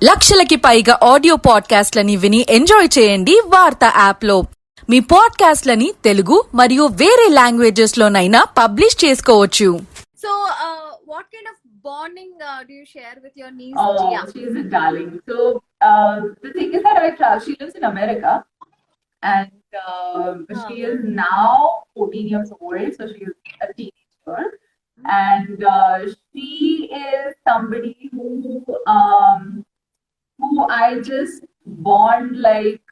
లక్షలకి పైగా ఆడియో పాడ్కాస్ట్లని విని ఎంజాయ్ చేయండి వార్త యాప్లో. మీ పాడ్కాస్ట్లని తెలుగు మరియు వేరే లాంగ్వేజెస్ లోనైనా పబ్లిష్ చేసుకోవచ్చు. So, what kind of bonding do you share with your niece, Oh, Jia? she's a darling. So the thing is that she lives in America, and she is now 14 years old, so she is a teenager, and she is somebody who I just bond like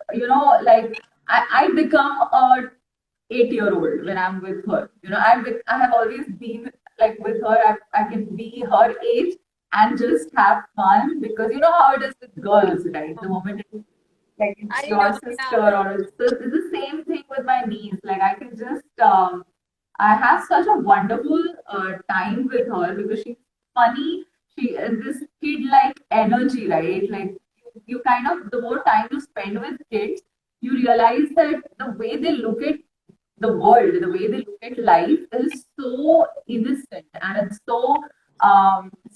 I become a 8-year-old when I'm with her. I have always been like with her. I can be her age and just have fun because you know how it is with girls, right? The moment it's I your know, sister yeah. or it's the same thing with my niece. Like I can just I have such a wonderful time with her because she's funny. She this kid like energy, right? Like you kind of the more time you spend with kids, you realize that the way they look at the world, the way they look at life is so innocent and it's so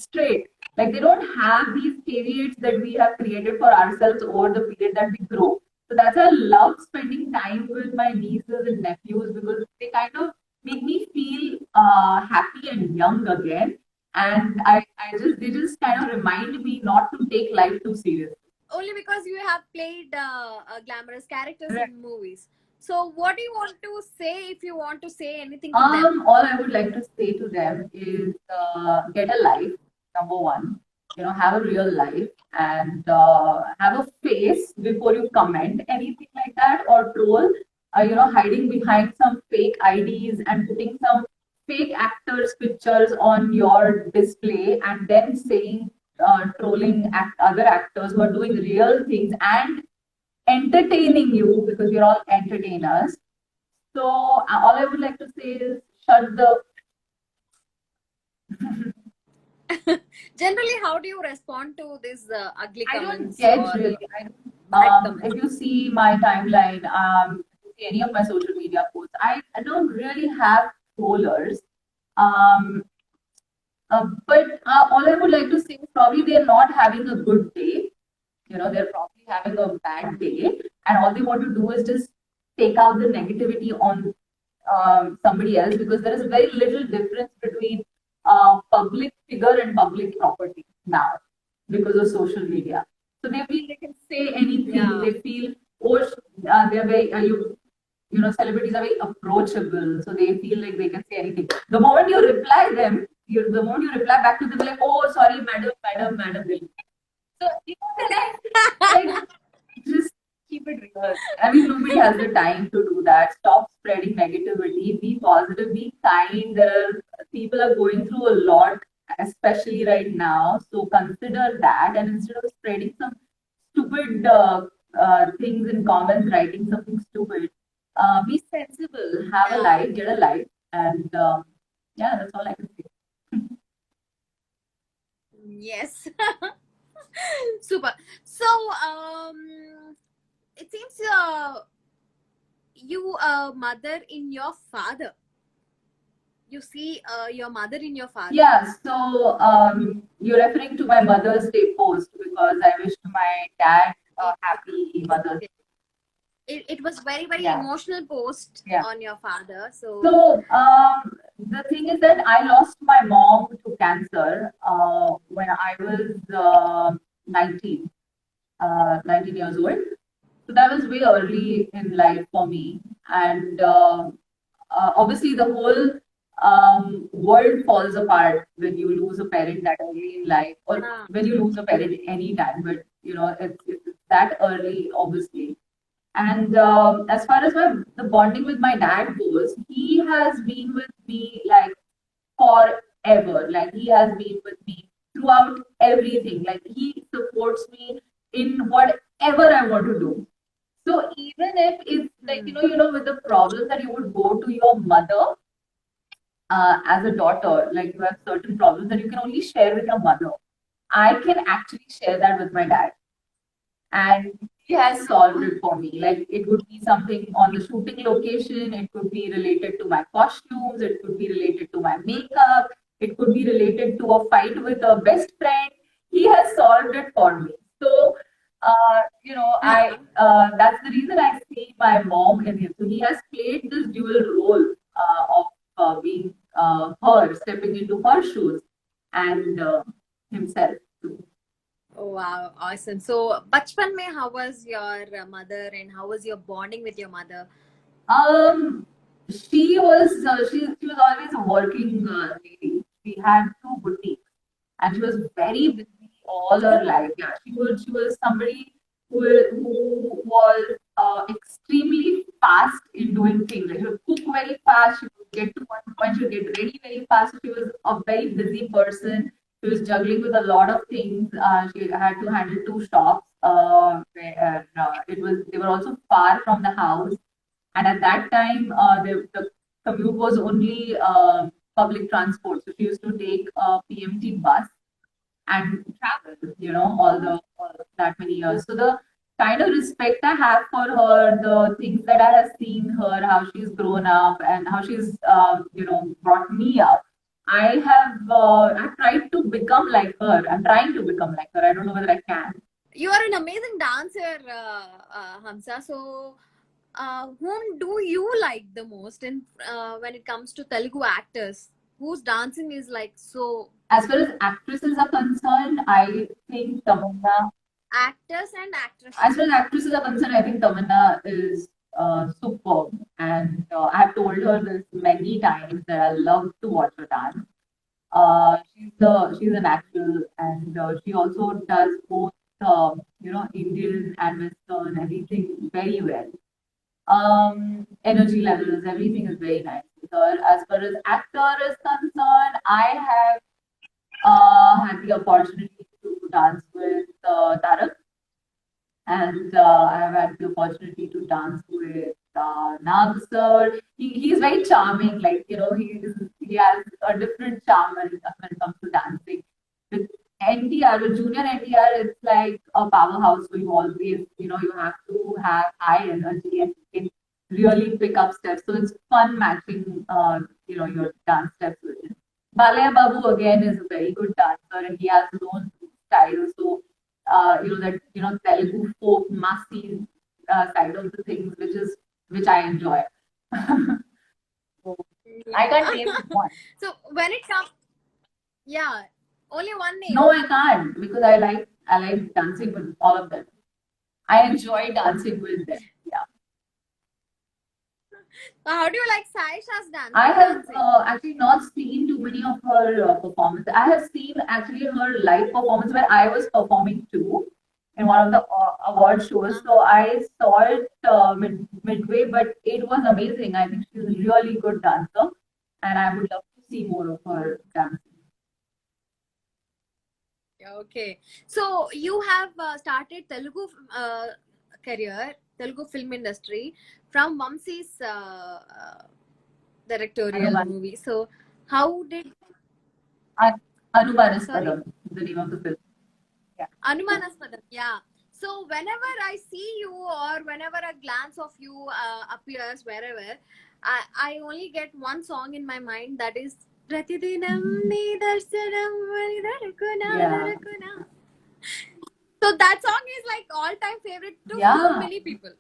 straight. Like they don't have these caveats that we have created for ourselves over the period that we grow. So that's why I love spending time with my nieces and nephews because they kind of make me feel happy and young again. And they just kind of remind me not to take life too seriously. Only because you have played glamorous characters Right. in movies. So, what do you want to say if you want to say anything to them? All I would like to say to them is get a life, number one. Have a real life and have a face before you comment anything like that or troll. Hiding behind some fake IDs and putting some fake actors' pictures on your display and then saying trolling other actors who are doing real things and entertaining you because you're all entertainers. So all I would like to say is shut the. Generally, how do you respond to these ugly I don't comments? get or- really. bad comments? If you see my timeline, if you see any of my social media posts, I don't really have trollers. Um, but all I would like to say is probably they're not having a good day. They're probably having a bad day, and all they want to do is just take out the negativity on somebody else because there is very little difference between public figure and public property now because of social media. So they feel they can say anything. Yeah. They feel, they're very, celebrities are very approachable. So they feel like they can say anything. The moment you reply them, the moment you reply back to them, like, oh, sorry, madam. So, like, just keep it real. I mean, nobody has the time to do that. Stop spreading negativity. Be positive. Be kind. People are going through a lot, especially right now. So consider that, and instead of spreading some stupid things in comments, writing something stupid, be sensible. Have a life. Get a life, and yeah, that's all I can say. Yes. Super. So, it seems you mother in your father. You see your mother in your father. Yeah, so you're referring to my Mother's Day post because I wished my dad a happy Mother's Day. It was very, very Yeah. emotional post Yeah. on your father. So, So the thing is that I lost my mom to cancer when I was 19, 19 years old. So that was way early in life for me. And obviously, the whole world falls apart when you lose a parent that early in life, or Ah. when you lose a parent anytime. But it's that early, obviously. And as far as the bonding with my dad goes, he has been with me like forever. Like he has been with me throughout everything. Like he supports me in whatever I want to do. So even if it's like with the problems that you would go to your mother as a daughter, like you have certain problems that you can only share with your mother. I can actually share that with my dad, and he has solved it for me. Like it would be something on the shooting location, it could be related to my costumes, it could be related to my makeup, it could be related to a fight with a best friend. He has solved it for me. So I that's the reason I see my mom in him. So he has played this dual role of being her, stepping into her shoes, and himself too. Oh, wow, awesome. So, bachpan mein, how was your mother and how was your bonding with your mother? She was always a working lady. She had two boutiques, and she was very busy all her life. Yeah, she was somebody who was extremely fast in doing things. Like she would cook very fast. She would get to one point. She would get ready very fast. So she was a very busy person. She was juggling with a lot of things. She had to handle two shops. They were also far from the house, and at that time, the commute was only public transport. So she used to take a PMT bus and travel, all that many years. So the kind of respect I have for her, the things that I have seen her, how she's grown up and how she's, brought me up. I've tried to become like her. I'm trying to become like her. I don't know whether I can. You are an amazing dancer, Hamsa. So, whom do you like the most in when it comes to Telugu actors? Whose dancing is like so? As far as actresses are concerned, I think Tamanna. Actors and actresses. As far as actresses are concerned, I think Tamanna is superb, and I have told her this many times that I love to watch her dance. She's a natural, and she also does both, Indian and Western, everything very well. Energy levels, everything is very nice with her. As far as actor is concerned, I have had the opportunity to dance with Tarak, and I have had the opportunity to dance with Nag sir. He's very charming, like he has a different charm when it comes to dancing. With NTR, with junior NTR, it's like a powerhouse. So you always, you have to have high energy and you can really pick up steps. So it's fun matching, your dance steps with him. Balaya Babu again is a very good dancer and he has his own style. So, Telugu folk massy side of the things, which I enjoy. I can't name one. So when it comes, yeah, only one name. No, I can't because I like dancing with all of them. I enjoy dancing with them. Yeah. How do you like Saisha's dance? I have dancing? actually not seen too many of her performances. I have seen actually her live performance where I was performing too in one of the award shows. So I saw it midway, but it was amazing. I think she's a really good dancer, and I would love to see more of her dancing. Okay. So you have started Telugu career, Telugu film industry from Vamsi's directorial Anuman. movie. So how did Anumanaspadam is the name of the film. Yeah. Anumanaspadam? Yeah. So whenever I see you or whenever a glance of you appears wherever, I only get one song in my mind that is Pratidinam Ni Darshanam Varidarakuna Yeah. Darakuna. So that song is like all-time favorite to so Yeah. many people.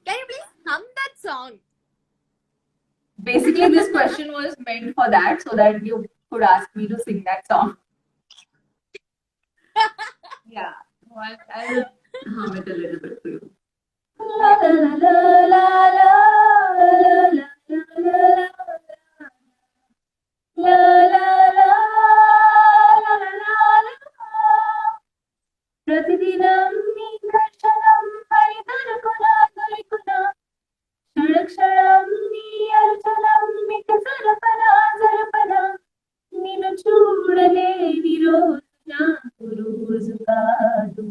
Can you please hum that song? Basically, this question was meant for that, so that you could ask me to sing that song. Yeah. So I'll hum it a little bit for you. La la la la la la la la la la प्रतिदिनं निकर्षणं हरितरकुना दरिकुना क्षणक्षणं नियर्चनं मिकसरपना जरपना నిన్ను చూడలేని రోజు నాకు రోజు కాదు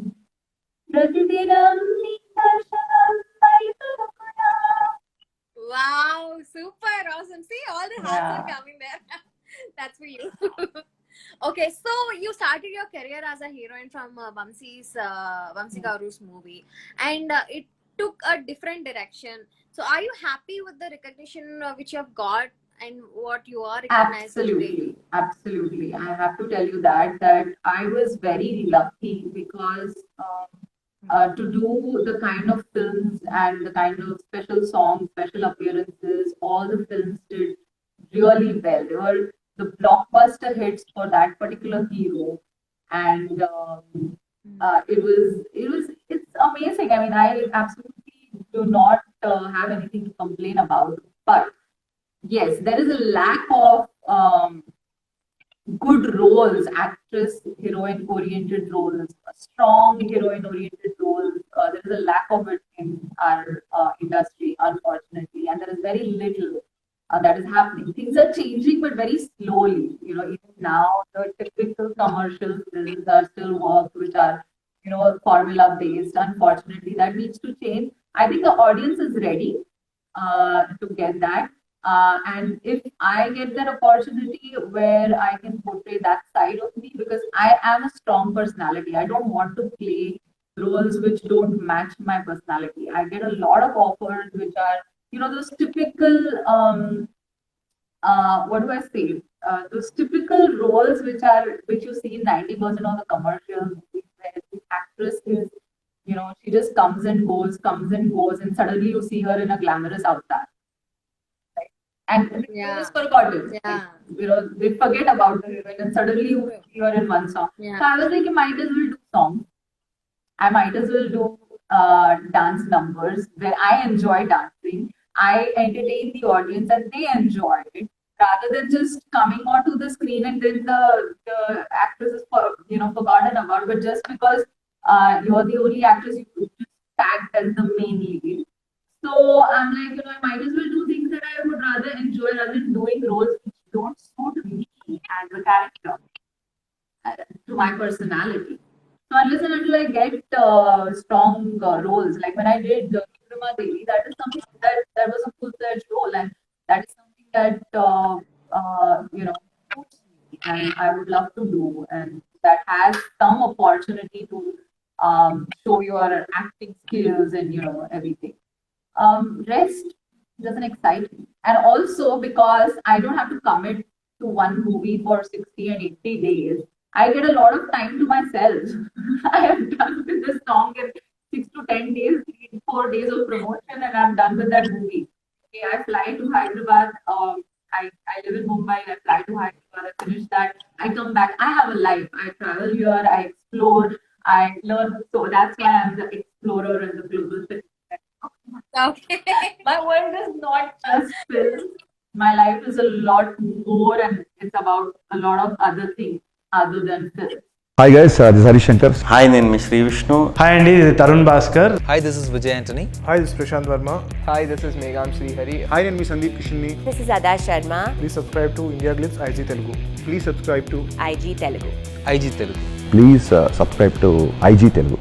ప్రతిదినం నీ దర్శనం హరితరకునా. Wow, super awesome. See, all the hearts Yeah. are coming there. That's for you. Okay, so you started your career as a heroine from Vamsi Garu's movie, and it took a different direction. So, are you happy with the recognition which you have got and what you are recognized today? Absolutely. I have to tell you that I was very lucky because to do the kind of films and the kind of special songs, special appearances, all the films did really well. They were the blockbuster hits for that particular hero, and it's amazing. I mean, I absolutely do not have anything to complain about, but yes, there is a lack of good roles, actress, heroine oriented roles, strong heroine oriented roles. There is a lack of it in our industry, unfortunately, and there is very little that is happening. Things are changing, but very slowly. You know, even now, the typical commercial films are still work which are, you know, formula based. Unfortunately, that needs to change. I think the audience is ready to get that. And if I get that opportunity where I can portray that side of me, because I am a strong personality, I don't want to play roles which don't match my personality. I get a lot of offers which are, you know, those typical, what do I say? Those typical roles which you see in 90% of the commercials, where the actress is, you know, she just comes and goes, and suddenly you see her in a glamorous avatar. And Yeah. it's forgotten. Yeah. You know, they forget about the heroine and suddenly you are in one song. Yeah. So I was like, I might as well do songs. I might as well do dance numbers where I enjoy dancing. I entertain the audience and they enjoy it. Rather than just coming onto the screen and then the actress is forgotten about, but just because you're the only actress, you just tagged as the main lead. So I'm like, you know, I might as well do things that I would rather enjoy rather than doing roles which don't suit me as a character to my personality. So unless and until I get strong roles, like when I did Vikrama Devi, that is something that was a full-fledged role, and that is something that you know, suits me, and I would love to do, and that has some opportunity to show your acting skills and, you know, everything. Rest doesn't excite me. And also because I don't have to commit to one movie for 60 and 80 days, I get a lot of time to myself. I am done with the song in 6 to 10 days, 4 days of promotion, and I'm done with that movie. Okay, I fly to Hyderabad. I live in Mumbai. I fly to Hyderabad. I finish that. I come back. I have a life. I travel here. I explore. I learn. So that's why I'm the explorer and the global citizen. Okay. My world is not just film. My life is a lot more, and it's about a lot of other things other than film. Hi guys, this is Hari Shankar. Hi నేను మీ Shri Vishnu. Hi అండి, ఇది Tarun Bhaskar. Hi, this is Vijay Antony. Hi, this is Prashant Verma. Hi, this is Megham Srihari. Hi, నేను మీ Sandeep కిషన్ని. This is Ada Sharma, Please subscribe to India Glitz IG Telugu. Please subscribe to IG Telugu. IG Telugu. Please subscribe to IG Telugu.